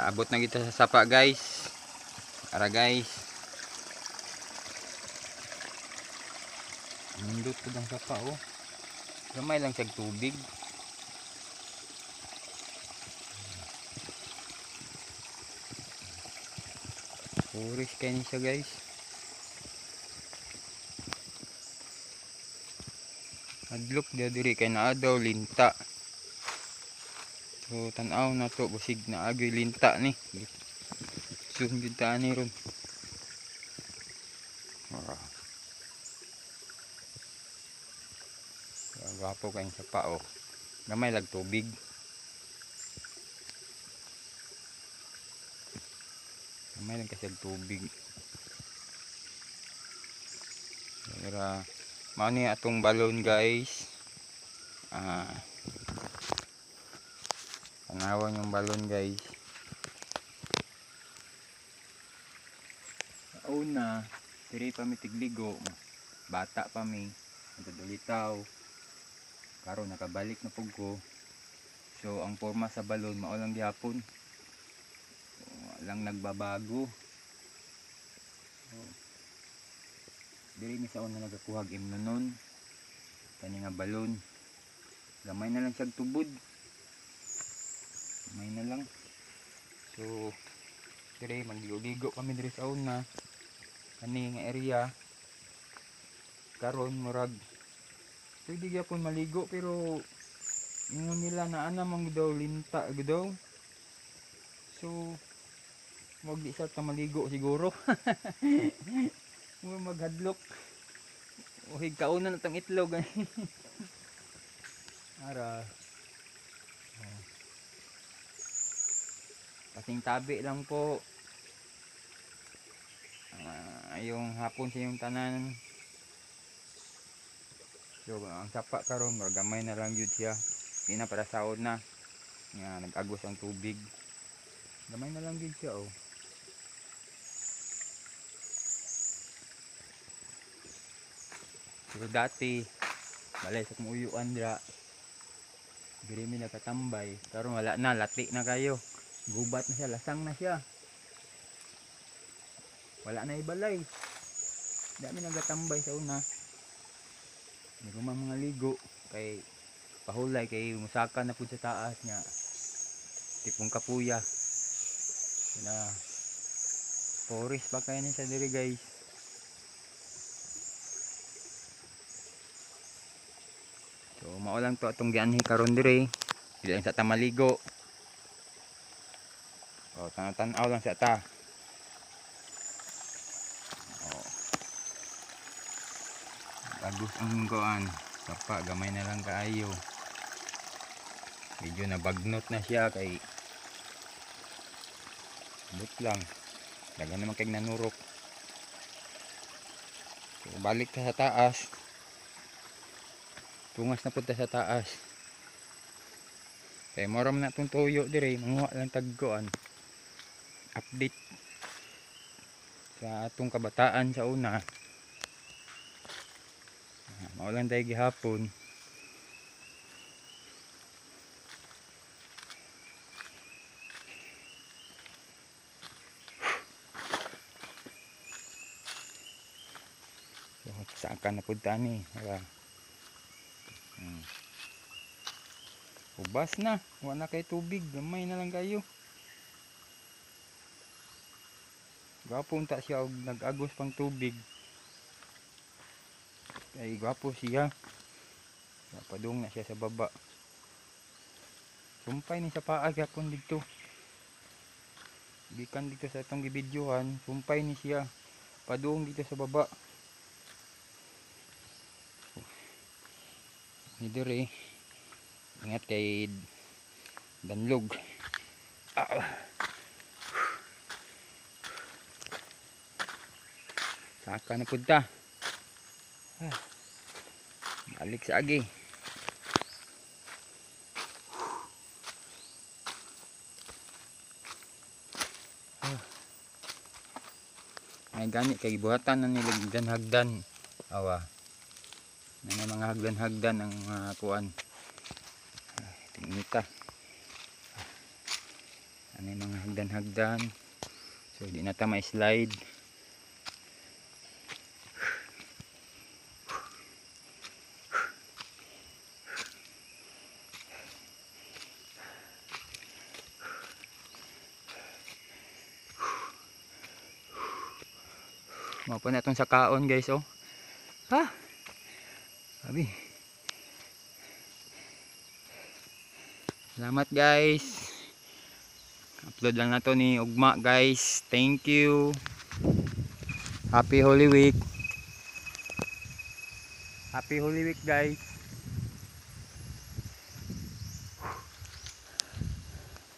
Abot na kita sa sapa guys. Ara guys. Nindot ko ng sapa oh. Gamay lang siyang tubig. Puris kayo niya siya guys. Adlok dia diri kay naa daw linta. So tan-aw na to busig na agoy linta ni. Zoom gyud ta ani ron. Gwapo kayong sapa oh. Gamay lag tubig. Gamay lang kasi tubig. Pero mao ni atong balon guys. Tanawan yung balon guys. Sa una, diri pa mi tigligo. Bata pa mi. Nagdulitaw. Karon nakabalik na pug ko. So ang forma sa balon mao lang gihapon. Lang nagbabago. Diri mi sa una nagakuhag imnonon. Kani nga balon. Gamay na lang siyang tubod. Gamay na lang. So diri magligo kami diri sa una. Kani nga area. Karon murag pwede gyapon maligo pero ingon nila na ana man daw linta daw. So wag di sa ta maligo siguro. Mo maghadlok. Uhig kauna na tang itlog. Ara. Kasing tabi lang po. Yung hapon sa yung tanan. So ang sapa karon gamay na lang yun siya. Di na para saod na. Nga nag-agos ang tubig. Gamay na lang yun siya oh. Pero dati balay sa kong uyuan dira. Diri mi nakatambay. Karon wala na, lati na kayo. Gubat na siya, lasang na siya. Wala na ibalay. Dami nagatambay sa una. Nagumang mga ligo kay pahulay kay musaka na pud sa taas nya. Tipong kapuya. Na forest pa kay ni sa diri guys. So mao lang to atong gianhi karon diri. Dili lang sa ta maligo. O tan-aw lang sa ta. Agos ang kuan. Sapa gamay na lang kaayo. Medyo nabagnot na siya kay but lang. Dagan naman kay nanurok. So, balik ta sa taas. Tungas na punta sa taas. Kay moram na itong tuyo dire. Manguha lang tagkuan. Update sa atong kabataan sa una. Maulan tayo gihapon. So, saan ka napunta ni? Ubas na. Wala kay tubig. Gamay na lang kayo. Gwapo unta siya og nag-agos pang tubig. Ay gwapo siya. Napadung na siya sa baba. Sumpay ni sa paa gyapon dito. Gikan dito sa itong gibidyohan, sumpay ni siya. Padung dito sa baba. Ni dire. Ingat kay danlog. Saka na punta. Balik sa agi. Ay gani kay buhatan na nilagdan hagdan. Awa. May mga hagdan-hagdan ang kuan. Tingita. Ano may mga hagdan-hagdan, so di na ta ma-slide. Mapo na itong sakaon guys, oh. Ha? Sabi. Salamat guys. Upload lang na to ni Ugma guys. Thank you. Happy Holy Week. Happy Holy Week guys.